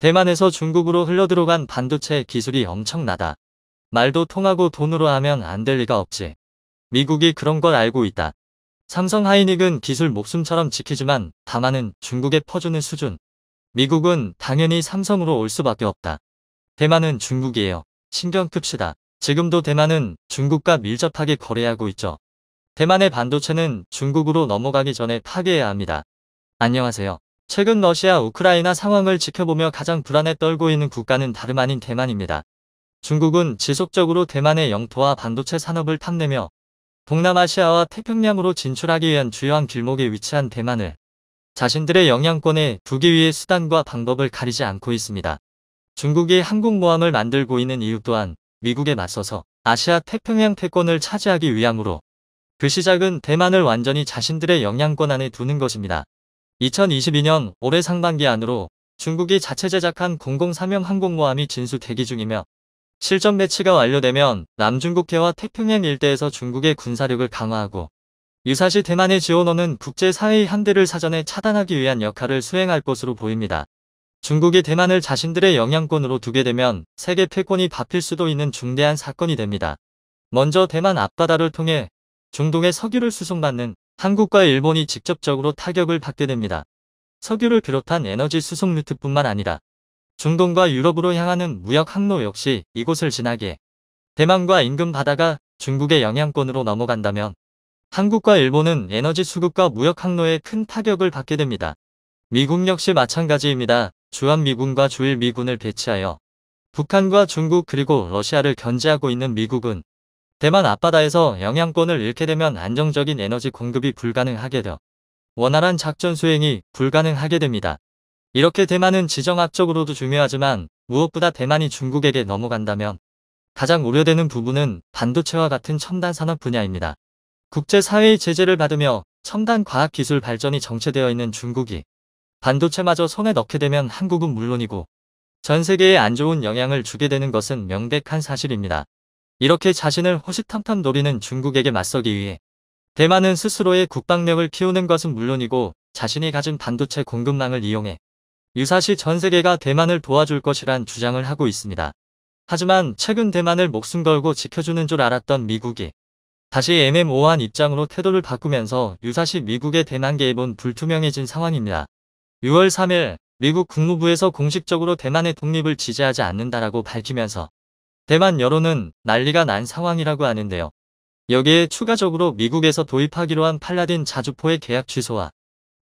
대만에서 중국으로 흘러들어간 반도체 기술이 엄청나다. 말도 통하고 돈으로 하면 안 될 리가 없지. 미국이 그런 걸 알고 있다. 삼성 하이닉은 기술 목숨처럼 지키지만 다만은 중국에 퍼주는 수준. 미국은 당연히 삼성으로 올 수밖에 없다. 대만은 중국이에요. 신경 끕시다. 지금도 대만은 중국과 밀접하게 거래하고 있죠. 대만의 반도체는 중국으로 넘어가기 전에 파괴해야 합니다. 안녕하세요. 최근 러시아 우크라이나 상황을 지켜보며 가장 불안에 떨고 있는 국가는 다름 아닌 대만입니다. 중국은 지속적으로 대만의 영토와 반도체 산업을 탐내며 동남아시아와 태평양으로 진출하기 위한 주요한 길목에 위치한 대만을 자신들의 영향권에 두기 위해 수단과 방법을 가리지 않고 있습니다. 중국이 항공모함을 만들고 있는 이유 또한 미국에 맞서서 아시아 태평양 패권을 차지하기 위함으로 그 시작은 대만을 완전히 자신들의 영향권 안에 두는 것입니다. 2022년 올해 상반기 안으로 중국이 자체 제작한 공공사명 항공모함이 진수 대기 중이며 실전 배치가 완료되면 남중국해와 태평양 일대에서 중국의 군사력을 강화하고 유사시 대만의 지원원은 국제사회의 함대를 사전에 차단하기 위한 역할을 수행할 것으로 보입니다. 중국이 대만을 자신들의 영향권으로 두게 되면 세계 패권이 바뀔 수도 있는 중대한 사건이 됩니다. 먼저 대만 앞바다를 통해 중동에 석유를 수송받는 한국과 일본이 직접적으로 타격을 받게 됩니다. 석유를 비롯한 에너지 수송 루트뿐만 아니라 중동과 유럽으로 향하는 무역 항로 역시 이곳을 지나게 대만과 인근 바다가 중국의 영향권으로 넘어간다면 한국과 일본은 에너지 수급과 무역 항로에 큰 타격을 받게 됩니다. 미국 역시 마찬가지입니다. 주한미군과 주일미군을 배치하여 북한과 중국 그리고 러시아를 견제하고 있는 미국은 대만 앞바다에서 영향권을 잃게 되면 안정적인 에너지 공급이 불가능하게 되어 원활한 작전 수행이 불가능하게 됩니다. 이렇게 대만은 지정학적으로도 중요하지만 무엇보다 대만이 중국에게 넘어간다면 가장 우려되는 부분은 반도체와 같은 첨단 산업 분야입니다. 국제사회의 제재를 받으며 첨단 과학기술 발전이 정체되어 있는 중국이 반도체마저 손에 넣게 되면 한국은 물론이고 전 세계에 안 좋은 영향을 주게 되는 것은 명백한 사실입니다. 이렇게 자신을 호시탐탐 노리는 중국에게 맞서기 위해 대만은 스스로의 국방력을 키우는 것은 물론이고 자신이 가진 반도체 공급망을 이용해 유사시 전 세계가 대만을 도와줄 것이란 주장을 하고 있습니다. 하지만 최근 대만을 목숨 걸고 지켜주는 줄 알았던 미국이 다시 애매모호한 입장으로 태도를 바꾸면서 유사시 미국의 대만 개입은 불투명해진 상황입니다. 6월 3일 미국 국무부에서 공식적으로 대만의 독립을 지지하지 않는다라고 밝히면서 대만 여론은 난리가 난 상황이라고 하는데요. 여기에 추가적으로 미국에서 도입하기로 한 팔라딘 자주포의 계약 취소와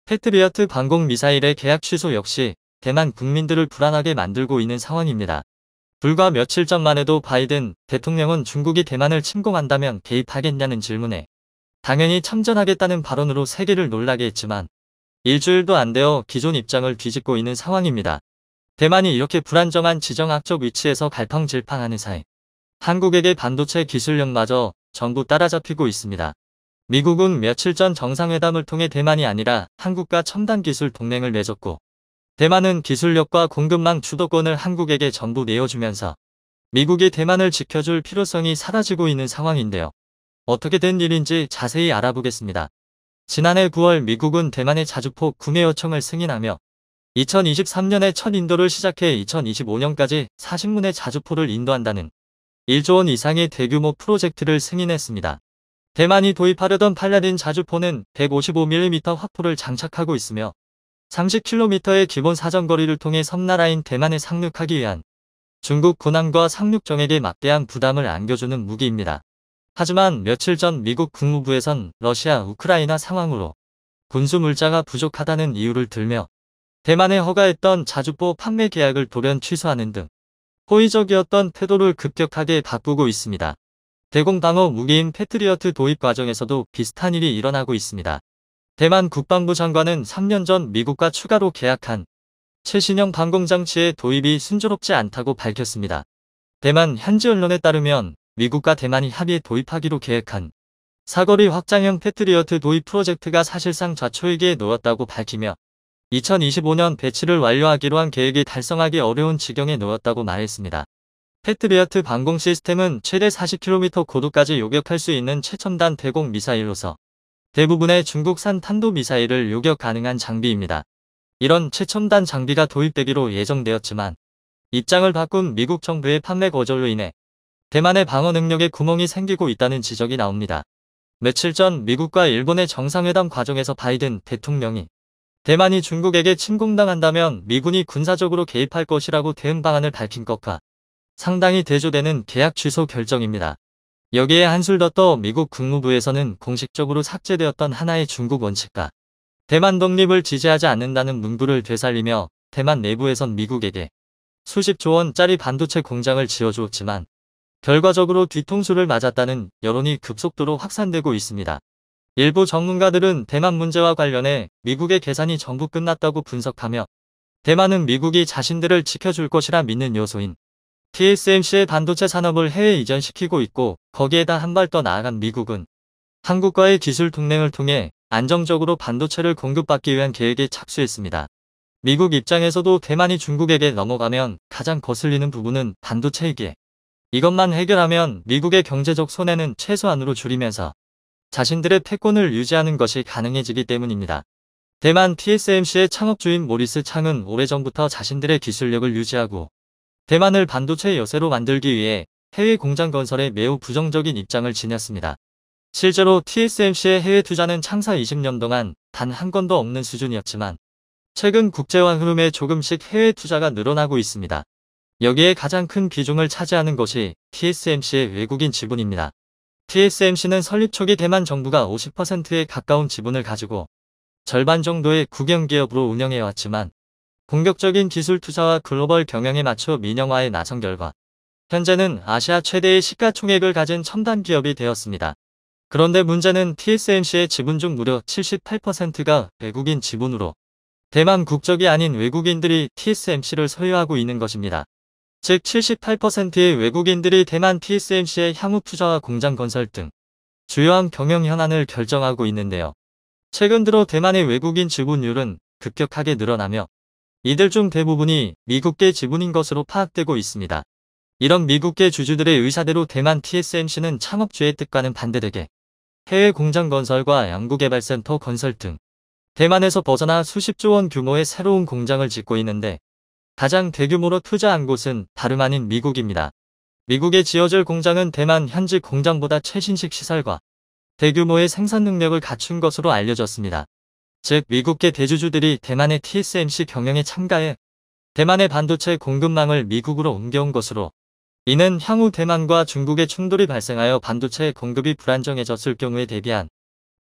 패트리어트 방공 미사일의 계약 취소 역시 대만 국민들을 불안하게 만들고 있는 상황입니다. 불과 며칠 전만 해도 바이든 대통령은 중국이 대만을 침공한다면 개입하겠냐는 질문에 당연히 참전하겠다는 발언으로 세계를 놀라게 했지만 일주일도 안 되어 기존 입장을 뒤집고 있는 상황입니다. 대만이 이렇게 불안정한 지정학적 위치에서 갈팡질팡하는 사이 한국에게 반도체 기술력마저 전부 따라잡히고 있습니다. 미국은 며칠 전 정상회담을 통해 대만이 아니라 한국과 첨단 기술 동맹을 맺었고 대만은 기술력과 공급망 주도권을 한국에게 전부 내어주면서 미국이 대만을 지켜줄 필요성이 사라지고 있는 상황인데요. 어떻게 된 일인지 자세히 알아보겠습니다. 지난해 9월 미국은 대만의 자주포 구매 요청을 승인하며 2023년에 첫 인도를 시작해 2025년까지 40문의 자주포를 인도한다는 1조 원 이상의 대규모 프로젝트를 승인했습니다. 대만이 도입하려던 팔라딘 자주포는 155mm 확포를 장착하고 있으며 30km의 기본 사정거리를 통해 섬나라인 대만에 상륙하기 위한 중국 군함과 상륙정에게 막대한 부담을 안겨주는 무기입니다. 하지만 며칠 전 미국 국무부에선 러시아 우크라이나 상황으로 군수 물자가 부족하다는 이유를 들며 대만에 허가했던 자주포 판매 계약을 돌연 취소하는 등 호의적이었던 태도를 급격하게 바꾸고 있습니다. 대공방어 무기인 패트리어트 도입 과정에서도 비슷한 일이 일어나고 있습니다. 대만 국방부 장관은 3년 전 미국과 추가로 계약한 최신형 방공장치의 도입이 순조롭지 않다고 밝혔습니다. 대만 현지 언론에 따르면 미국과 대만이 합의해 도입하기로 계획한 사거리 확장형 패트리어트 도입 프로젝트가 사실상 좌초이기에 놓였다고 밝히며 2025년 배치를 완료하기로 한 계획이 달성하기 어려운 지경에 놓였다고 말했습니다. 패트리어트 방공 시스템은 최대 40km 고도까지 요격할 수 있는 최첨단 대공 미사일로서 대부분의 중국산 탄도미사일을 요격 가능한 장비입니다. 이런 최첨단 장비가 도입되기로 예정되었지만 입장을 바꾼 미국 정부의 판매 거절로 인해 대만의 방어 능력에 구멍이 생기고 있다는 지적이 나옵니다. 며칠 전 미국과 일본의 정상회담 과정에서 바이든 대통령이 대만이 중국에게 침공당한다면 미군이 군사적으로 개입할 것이라고 대응 방안을 밝힌 것과 상당히 대조되는 계약 취소 결정입니다. 여기에 한술 더 떠 미국 국무부에서는 공식적으로 삭제되었던 하나의 중국 원칙과 대만 독립을 지지하지 않는다는 문구를 되살리며 대만 내부에선 미국에게 수십조 원짜리 반도체 공장을 지어주었지만 결과적으로 뒤통수를 맞았다는 여론이 급속도로 확산되고 있습니다. 일부 전문가들은 대만 문제와 관련해 미국의 계산이 전부 끝났다고 분석하며 대만은 미국이 자신들을 지켜줄 것이라 믿는 요소인 TSMC의 반도체 산업을 해외 이전시키고 있고 거기에다 한 발 더 나아간 미국은 한국과의 기술 동맹을 통해 안정적으로 반도체를 공급받기 위한 계획에 착수했습니다. 미국 입장에서도 대만이 중국에게 넘어가면 가장 거슬리는 부분은 반도체이기에 이것만 해결하면 미국의 경제적 손해는 최소한으로 줄이면서 자신들의 패권을 유지하는 것이 가능해지기 때문입니다. 대만 TSMC의 창업주인 모리스 창은 오래전부터 자신들의 기술력을 유지하고 대만을 반도체 여세로 만들기 위해 해외 공장 건설에 매우 부정적인 입장을 지녔습니다. 실제로 TSMC의 해외 투자는 창사 20년 동안 단 한 건도 없는 수준이었지만 최근 국제화 흐름에 조금씩 해외 투자가 늘어나고 있습니다. 여기에 가장 큰 비중을 차지하는 것이 TSMC의 외국인 지분입니다. TSMC는 설립 초기 대만 정부가 50%에 가까운 지분을 가지고 절반 정도의 국영기업으로 운영해왔지만 공격적인 기술 투자와 글로벌 경영에 맞춰 민영화에 나선 결과 현재는 아시아 최대의 시가총액을 가진 첨단 기업이 되었습니다. 그런데 문제는 TSMC의 지분 중 무려 78%가 외국인 지분으로 대만 국적이 아닌 외국인들이 TSMC를 소유하고 있는 것입니다. 즉 78%의 외국인들이 대만 TSMC의 향후 투자와 공장 건설 등 주요한 경영 현안을 결정하고 있는데요. 최근 들어 대만의 외국인 지분율은 급격하게 늘어나며 이들 중 대부분이 미국계 지분인 것으로 파악되고 있습니다. 이런 미국계 주주들의 의사대로 대만 TSMC는 창업주의 뜻과는 반대되게 해외 공장 건설과 연구개발센터 건설 등 대만에서 벗어나 수십조 원 규모의 새로운 공장을 짓고 있는데 가장 대규모로 투자한 곳은 다름 아닌 미국입니다. 미국에 지어질 공장은 대만 현지 공장보다 최신식 시설과 대규모의 생산 능력을 갖춘 것으로 알려졌습니다. 즉 미국계 대주주들이 대만의 TSMC 경영에 참가해 대만의 반도체 공급망을 미국으로 옮겨온 것으로 이는 향후 대만과 중국의 충돌이 발생하여 반도체 공급이 불안정해졌을 경우에 대비한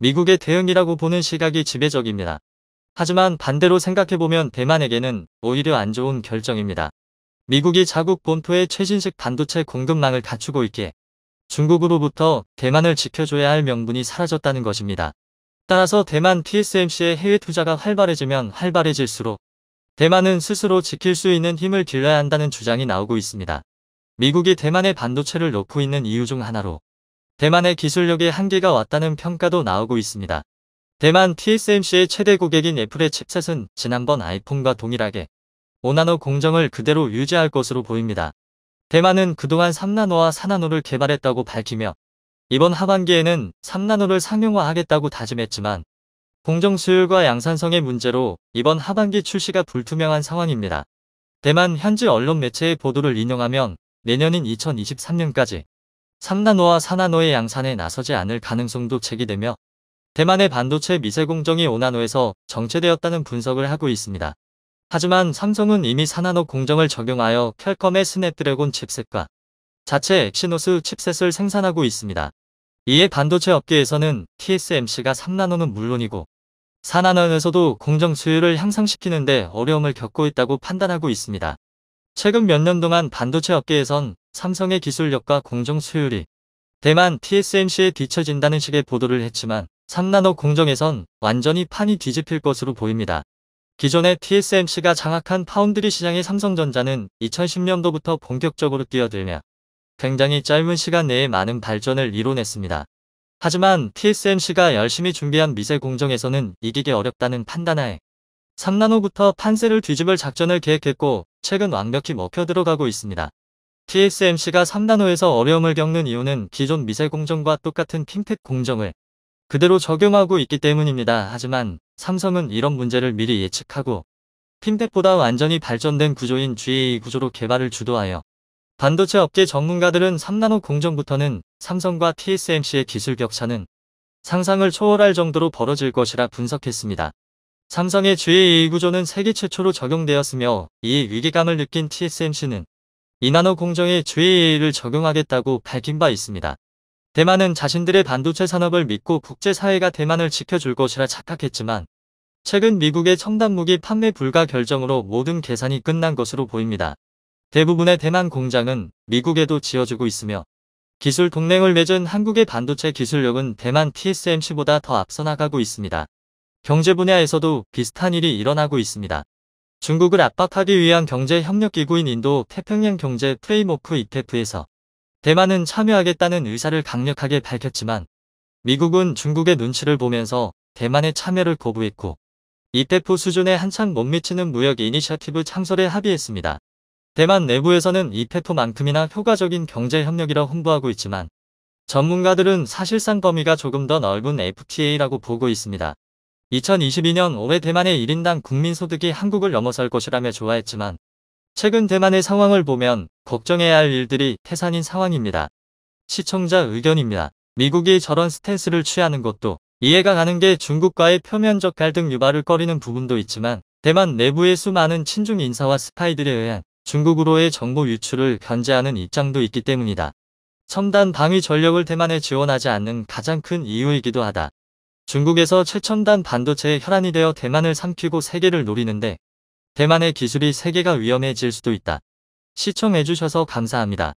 미국의 대응이라고 보는 시각이 지배적입니다. 하지만 반대로 생각해보면 대만에게는 오히려 안 좋은 결정입니다. 미국이 자국 본토의 최신식 반도체 공급망을 갖추고 있기에 중국으로부터 대만을 지켜줘야 할 명분이 사라졌다는 것입니다. 따라서 대만 TSMC의 해외 투자가 활발해지면 활발해질수록 대만은 스스로 지킬 수 있는 힘을 길러야 한다는 주장이 나오고 있습니다. 미국이 대만의 반도체를 놓고 있는 이유 중 하나로 대만의 기술력에 한계가 왔다는 평가도 나오고 있습니다. 대만 TSMC의 최대 고객인 애플의 칩셋은 지난번 아이폰과 동일하게 5나노 공정을 그대로 유지할 것으로 보입니다. 대만은 그동안 3나노와 4나노를 개발했다고 밝히며 이번 하반기에는 3나노를 상용화하겠다고 다짐했지만 공정 수율과 양산성의 문제로 이번 하반기 출시가 불투명한 상황입니다. 대만 현지 언론 매체의 보도를 인용하면 내년인 2023년까지 3나노와 4나노의 양산에 나서지 않을 가능성도 제기되며 대만의 반도체 미세 공정이 5나노에서 정체되었다는 분석을 하고 있습니다. 하지만 삼성은 이미 4나노 공정을 적용하여 퀄컴의 스냅드래곤 칩셋과 자체 엑시노스 칩셋을 생산하고 있습니다. 이에 반도체 업계에서는 TSMC가 3나노는 물론이고 4나노에서도 공정 수율을 향상시키는데 어려움을 겪고 있다고 판단하고 있습니다. 최근 몇 년 동안 반도체 업계에선 삼성의 기술력과 공정 수율이 대만 TSMC에 뒤처진다는 식의 보도를 했지만 3나노 공정에선 완전히 판이 뒤집힐 것으로 보입니다. 기존의 TSMC가 장악한 파운드리 시장의 삼성전자는 2010년도부터 본격적으로 뛰어들며 굉장히 짧은 시간 내에 많은 발전을 이뤄냈습니다. 하지만 TSMC가 열심히 준비한 미세 공정에서는 이기기 어렵다는 판단하에 3나노부터 판세를 뒤집을 작전을 계획했고 최근 완벽히 먹혀 들어가고 있습니다. TSMC가 3나노에서 어려움을 겪는 이유는 기존 미세 공정과 똑같은 핀팻 공정을 그대로 적용하고 있기 때문입니다. 하지만 삼성은 이런 문제를 미리 예측하고 핀팻보다 완전히 발전된 구조인 GAA 구조로 개발을 주도하여 반도체 업계 전문가들은 3나노 공정부터는 삼성과 TSMC의 기술 격차는 상상을 초월할 정도로 벌어질 것이라 분석했습니다. 삼성의 GAA 구조는 세계 최초로 적용되었으며 이에 위기감을 느낀 TSMC는 2나노 공정에 GAA를 적용하겠다고 밝힌 바 있습니다. 대만은 자신들의 반도체 산업을 믿고 국제사회가 대만을 지켜줄 것이라 착각했지만 최근 미국의 첨단 무기 판매 불가 결정으로 모든 계산이 끝난 것으로 보입니다. 대부분의 대만 공장은 미국에도 지어주고 있으며 기술 동맹을 맺은 한국의 반도체 기술력은 대만 TSMC보다 더 앞서 나가고 있습니다. 경제 분야에서도 비슷한 일이 일어나고 있습니다. 중국을 압박하기 위한 경제협력기구인 인도 태평양 경제 프레임워크 IPEF에서 대만은 참여하겠다는 의사를 강력하게 밝혔지만 미국은 중국의 눈치를 보면서 대만의 참여를 거부했고 IPEF 수준에 한창 못 미치는 무역 이니셔티브 창설에 합의했습니다. 대만 내부에서는 IPEF만큼이나 효과적인 경제협력이라 홍보하고 있지만 전문가들은 사실상 범위가 조금 더 넓은 FTA라고 보고 있습니다. 2022년 올해 대만의 1인당 국민소득이 한국을 넘어설 것이라며 좋아했지만 최근 대만의 상황을 보면 걱정해야 할 일들이 태산인 상황입니다. 시청자 의견입니다. 미국이 저런 스탠스를 취하는 것도 이해가 가는 게 중국과의 표면적 갈등 유발을 꺼리는 부분도 있지만 대만 내부의 수많은 친중 인사와 스파이들에 의한 중국으로의 정보 유출을 견제하는 입장도 있기 때문이다. 첨단 방위 전력을 대만에 지원하지 않는 가장 큰 이유이기도 하다. 중국에서 최첨단 반도체의 혈안이 되어 대만을 삼키고 세계를 노리는데 대만의 기술이 세계가 위험해질 수도 있다. 시청해주셔서 감사합니다.